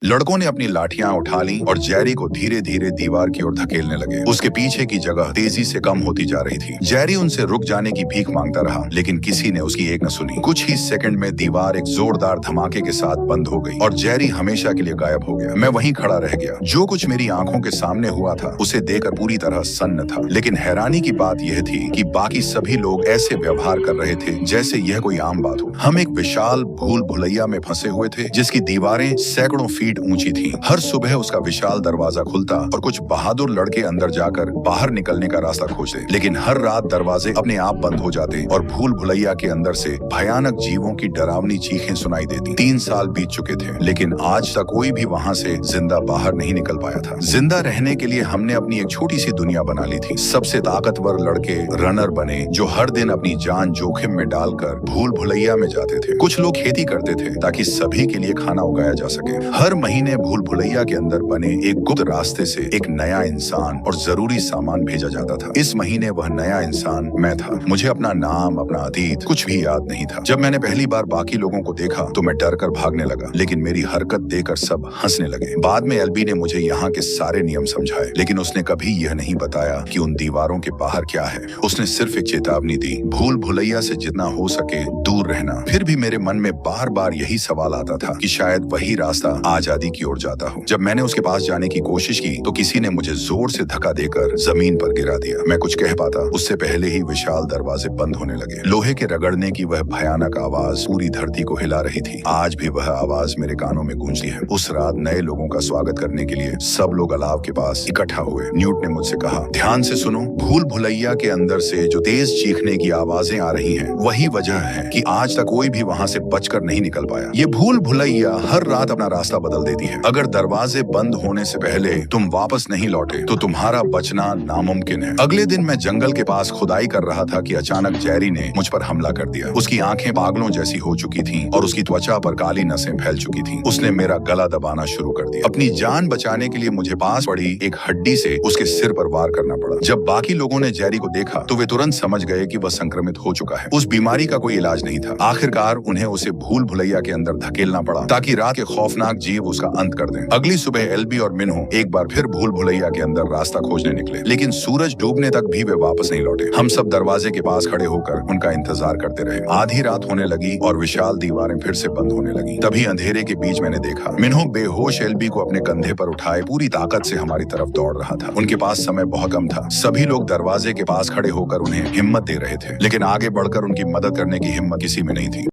लड़कों ने अपनी लाठियां उठा ली और जेरी को धीरे धीरे दीवार की ओर धकेलने लगे। उसके पीछे की जगह तेजी से कम होती जा रही थी। जेरी उनसे रुक जाने की भीख मांगता रहा, लेकिन किसी ने उसकी एक न सुनी। कुछ ही सेकंड में दीवार एक जोरदार धमाके के साथ बंद हो गई और जेरी हमेशा के लिए गायब हो गया। मैं वहीं खड़ा रह गया। जो कुछ मेरी आंखों के सामने हुआ था उसे देखकर पूरी तरह सन्न था। लेकिन हैरानी की बात यह थी कि बाकी सभी लोग ऐसे व्यवहार कर रहे थे जैसे यह कोई आम बात हो। हम एक विशाल भूल भुलैया में फंसे हुए थे जिसकी दीवारें सैकड़ों फीट ऊंची थीं। हर सुबह उसका विशाल दरवाजा खुलता और कुछ बहादुर लड़के अंदर जाकर बाहर निकलने का रास्ता खोजते, लेकिन हर रात दरवाजे अपने आप बंद हो जाते और भूल भुलैया के अंदर से भयानक जीवों की डरावनी चीखें सुनाई देती। 3 साल बीत चुके थे, लेकिन आज तक कोई भी वहां से जिंदा बाहर नहीं निकल पाया था। जिंदा रहने के लिए हमने अपनी एक छोटी सी दुनिया बना ली थी। सबसे ताकतवर लड़के रनर बने जो हर दिन अपनी जान जोखिम में डालकर भूल भुलैया में जाते थे। कुछ लोग खेती करते थे ताकि सभी के लिए खाना उगाया जा सके। हर महीने भूल भुलैया के अंदर बने एक गुप्त रास्ते से एक नया इंसान और जरूरी सामान भेजा जाता था। इस महीने वह नया इंसान मैं था। मुझे अपना नाम, अपना अतीत कुछ भी याद नहीं था। जब मैंने पहली बार बाकी लोगों को देखा तो मैं डर कर भागने लगा, लेकिन मेरी हरकत देखकर सब हंसने लगे। बाद में एल्बी ने मुझे यहाँ के सारे नियम समझाए, लेकिन उसने कभी यह नहीं बताया कि उन दीवारों के बाहर क्या है। उसने सिर्फ एक चेतावनी दी, भूल भुलैया से जितना हो सके दूर रहना। फिर भी मेरे मन में बार बार यही सवाल आता था कि शायद वही रास्ता आजादी की ओर जाता हो। जब मैंने उसके पास जाने की कोशिश की तो किसी ने मुझे जोर से धक्का देकर जमीन पर गिरा दिया। मैं कुछ कह पाता उससे पहले ही विशाल दरवाजे बंद होने लगे। लोहे के रगड़ने की वह भयानक आवाज पूरी धरती को हिला रही थी। आज भी वह आवाज मेरे कानों में गूंजती है। उस रात नए लोगों का स्वागत करने के लिए सब लोग अलाव के पास इकट्ठा हुए। न्यूट ने मुझसे कहा, ध्यान से सुनो, भूल भुलैया के अंदर से जो तेज चीखने की आवाजें आ रही हैं, वही वजह है कि आज तक कोई भी वहां से बचकर नहीं निकल पाया। ये भूल भुलैया हर रात अपना रास्ता बदल देती है। अगर दरवाजे बंद होने से पहले तुम वापस नहीं लौटे तो तुम्हारा बचना नामुमकिन है। अगले दिन मैं जंगल के पास खुदाई कर रहा था कि अचानक जेरी ने मुझ पर हमला कर दिया। उसकी आंखें पागलों जैसी हो चुकी थीं और उसकी त्वचा पर काली नसें फैल चुकी थीं। उसने मेरा गला दबाना शुरू कर दिया। अपनी जान बचाने के लिए मुझे पास पड़ी एक हड्डी से उसके सिर पर वार करना पड़ा। जब बाकी लोगों ने जेरी को देखा तो वे तुरंत समझ गए कि वह संक्रमित हो चुका है। उस बीमारी का कोई इलाज नहीं था। आखिरकार उन्हें उसे भूल भुलैया के अंदर धकेलना पड़ा ताकि रात के खौफनाक जीव उसका अंत कर दें। अगली सुबह एल्बी और मिन्हो एक बार फिर भूल भुलैया के अंदर रास्ता खोजने निकले, लेकिन सूरज डूबने तक भी वे वापस नहीं लौटे। हम सब दरवाजे के पास खड़े होकर उनका इंतजार करते रहे। आधी रात होने लगी और विशाल दीवारें फिर से बंद होने लगी। तभी अंधेरे के बीच मैंने देखा मिन्हो बेहोश एल्बी को अपने कंधे पर उठाए पूरी ताकत से हमारी तरफ दौड़ रहा था। उनके पास समय बहुत कम था। सभी लोग दरवाजे के पास खड़े होकर उन्हें हिम्मत दे रहे थे, लेकिन आगे बढ़कर उनकी मदद करने की हिम्मत किसी में नहीं थी।